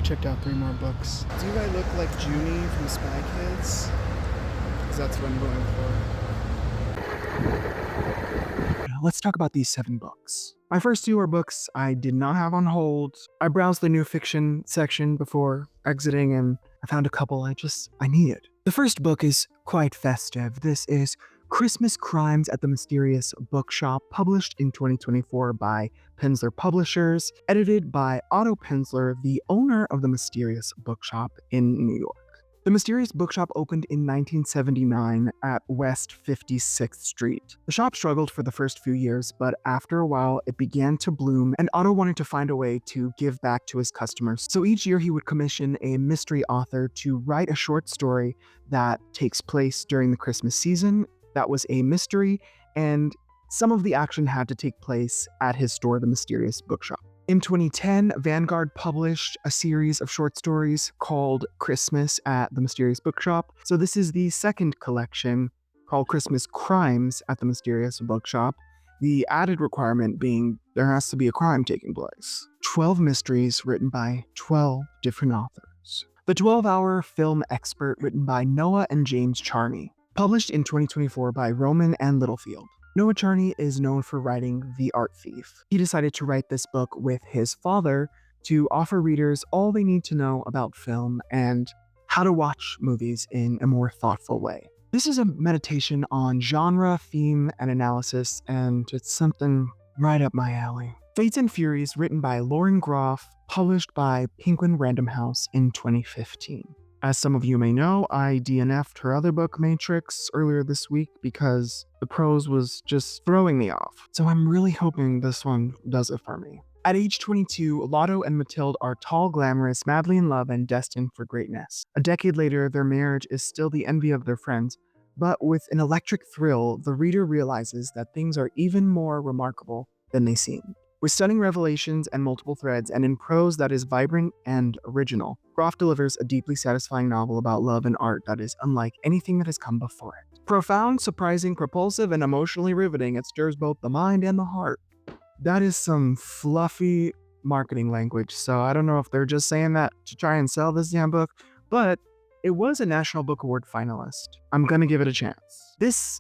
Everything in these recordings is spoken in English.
checked out 3 more books. Do I look like Junie from Spy Kids? Because that's what I'm going for. Let's talk about these 7 books. My first 2 are books I did not have on hold. I browsed the new fiction section before exiting, and I found a couple I needed. The first book is quite festive. This is Christmas Crimes at the Mysterious Bookshop, published in 2024 by Penzler Publishers, edited by Otto Penzler, the owner of the Mysterious Bookshop in New York. The Mysterious Bookshop opened in 1979 at West 56th Street. The shop struggled for the first few years, but after a while it began to bloom, and Otto wanted to find a way to give back to his customers. So each year he would commission a mystery author to write a short story that takes place during the Christmas season. That was a mystery, and some of the action had to take place at his store, the Mysterious Bookshop. In 2010, Vanguard published a series of short stories called Christmas at the Mysterious Bookshop. So this is the second collection, called Christmas Crimes at the Mysterious Bookshop. The added requirement being there has to be a crime taking place. 12 mysteries written by 12 different authors. The 12-hour film expert written by Noah and James Charney. Published in 2024 by Rowman and Littlefield. Noah Charney is known for writing The Art Thief. He decided to write this book with his father to offer readers all they need to know about film and how to watch movies in a more thoughtful way. This is a meditation on genre, theme, and analysis, and it's something right up my alley. Fates and Furies, written by Lauren Groff, published by Penguin Random House in 2015. As some of you may know, I DNF'd her other book, Matrix, earlier this week because the prose was just throwing me off. So I'm really hoping this one does it for me. At age 22, Lotto and Mathilde are tall, glamorous, madly in love, and destined for greatness. A decade later, their marriage is still the envy of their friends, but with an electric thrill, the reader realizes that things are even more remarkable than they seem. With stunning revelations and multiple threads, and in prose that is vibrant and original, Groff delivers a deeply satisfying novel about love and art that is unlike anything that has come before it. Profound, surprising, propulsive, and emotionally riveting, it stirs both the mind and the heart. That is some fluffy marketing language, so I don't know if they're just saying that to try and sell this damn book, but it was a National Book Award finalist. I'm gonna give it a chance. This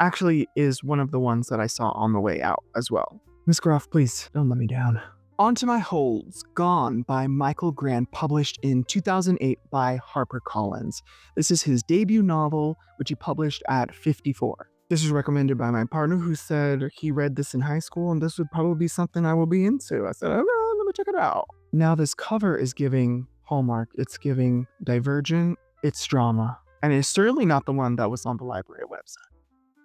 actually is one of the ones that I saw on the way out as well. Miss Groff, please don't let me down. On to My Holds, Gone by Michael Grant, published in 2008 by HarperCollins. This is his debut novel, which he published at 54. This was recommended by my partner, who said he read this in high school and this would probably be something I will be into. I said, oh, let me check it out. Now this cover is giving Hallmark, it's giving Divergent, it's drama, and it's certainly not the one that was on the library website.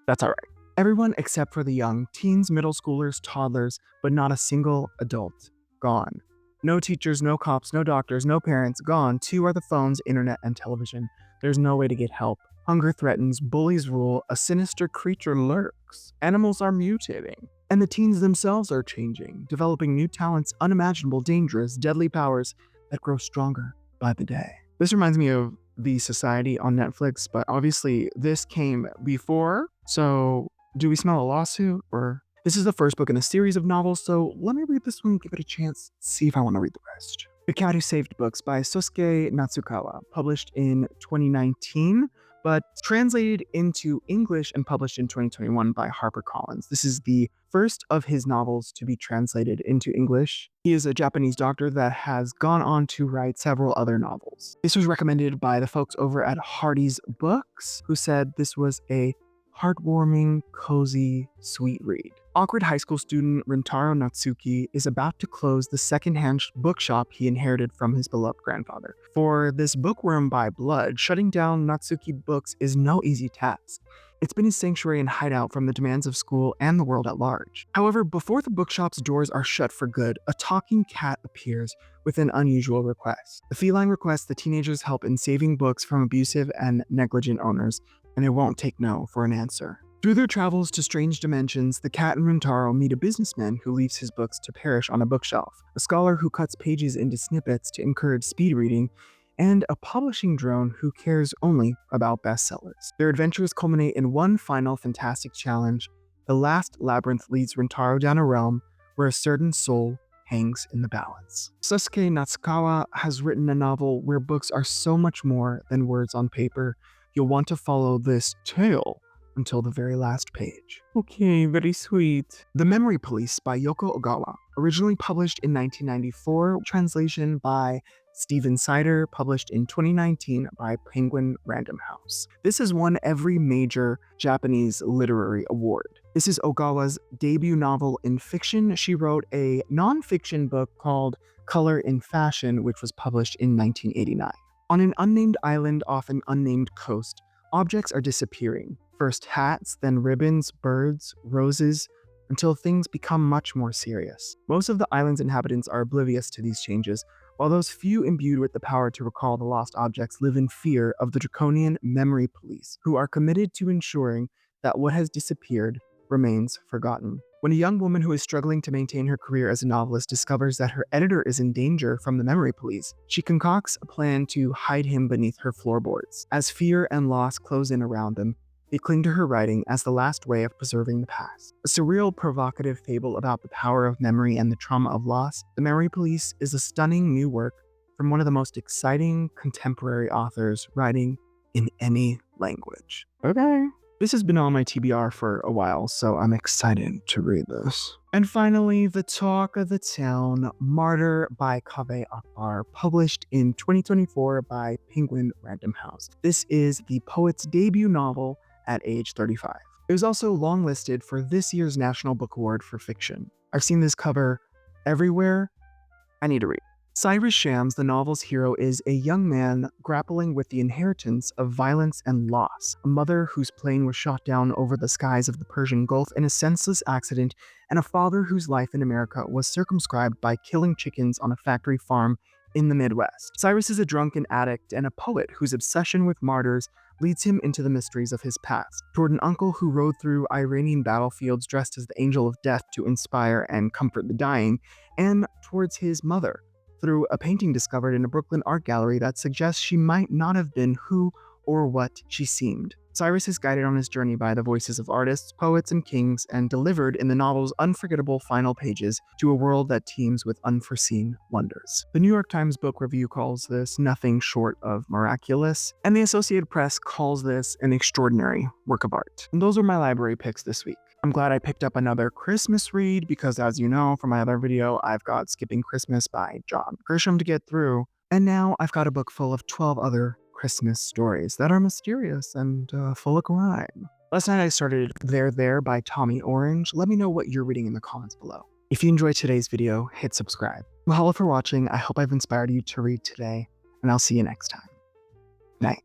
That's all right. Everyone except for the young, teens, middle schoolers, toddlers, but not a single adult. Gone. No teachers, no cops, no doctors, no parents. Gone. Too are the phones, internet, and television. There's no way to get help. Hunger threatens, bullies rule, a sinister creature lurks. Animals are mutating. And the teens themselves are changing, developing new talents, unimaginable, dangerous, deadly powers that grow stronger by the day. This reminds me of The Society on Netflix, but obviously this came before, so do we smell a lawsuit? Or this is the first book in a series of novels, so let me read this one, give it a chance, see if I want to read the rest. The Cat Who Saved Books by Sōsuke Natsukawa, published in 2019, but translated into English and published in 2021 by HarperCollins. This is the first of his novels to be translated into English. He is a Japanese doctor that has gone on to write several other novels. This was recommended by the folks over at Hardy's Books, who said this was a heartwarming, cozy, sweet read. Awkward high school student Rintaro Natsuki is about to close the secondhand bookshop he inherited from his beloved grandfather. For this bookworm by blood, shutting down Natsuki Books is no easy task. It's been his sanctuary and hideout from the demands of school and the world at large. However, before the bookshop's doors are shut for good, a talking cat appears with an unusual request. The feline requests the teenagers help in saving books from abusive and negligent owners, and it won't take no for an answer. Through their travels to strange dimensions, the cat and Rintaro meet a businessman who leaves his books to perish on a bookshelf, a scholar who cuts pages into snippets to encourage speed reading, and a publishing drone who cares only about bestsellers. Their adventures culminate in one final fantastic challenge. The last labyrinth leads Rintaro down a realm where a certain soul hangs in the balance. Sōsuke Natsukawa has written a novel where books are so much more than words on paper. You'll want to follow this tale until the very last page. Okay, very sweet. The Memory Police by Yoko Ogawa, originally published in 1994, translation by Stephen Sider, published in 2019 by Penguin Random House. This has won every major Japanese literary award. This is Ogawa's debut novel in fiction. She wrote a non-fiction book called Color in Fashion, which was published in 1989. On an unnamed island off an unnamed coast, objects are disappearing. First hats, then ribbons, birds, roses, until things become much more serious. Most of the island's inhabitants are oblivious to these changes, while those few imbued with the power to recall the lost objects live in fear of the draconian Memory Police, who are committed to ensuring that what has disappeared remains forgotten. When a young woman who is struggling to maintain her career as a novelist discovers that her editor is in danger from the Memory Police, she concocts a plan to hide him beneath her floorboards. As fear and loss close in around them, they cling to her writing as the last way of preserving the past. A surreal, provocative fable about the power of memory and the trauma of loss, The Memory Police is a stunning new work from one of the most exciting contemporary authors writing in any language. Okay. This has been on my TBR for a while, so I'm excited to read this. And finally, the talk of the town, Martyr by Kaveh Akbar, published in 2024 by Penguin Random House. This is the poet's debut novel at age 35. It was also longlisted for this year's National Book Award for Fiction. I've seen this cover everywhere. I need to read. Cyrus Shams, the novel's hero, is a young man grappling with the inheritance of violence and loss. A mother whose plane was shot down over the skies of the Persian Gulf in a senseless accident, and a father whose life in America was circumscribed by killing chickens on a factory farm in the Midwest. Cyrus is a drunken addict and a poet whose obsession with martyrs leads him into the mysteries of his past. Toward an uncle who rode through Iranian battlefields dressed as the angel of death to inspire and comfort the dying, and towards his mother, through a painting discovered in a Brooklyn art gallery that suggests she might not have been who or what she seemed. Cyrus is guided on his journey by the voices of artists, poets, and kings, and delivered in the novel's unforgettable final pages to a world that teems with unforeseen wonders. The New York Times Book Review calls this nothing short of miraculous, and the Associated Press calls this an extraordinary work of art. And those are my library picks this week. I'm glad I picked up another Christmas read because, as you know from my other video, I've got Skipping Christmas by John Grisham to get through, and now I've got a book full of 12 other Christmas stories that are mysterious and full of crime. Last night I started There by Tommy Orange. Let me know what you're reading in the comments below. If you enjoyed today's video, hit subscribe. Mahalo for watching. I hope I've inspired you to read today, and I'll see you next time. Night.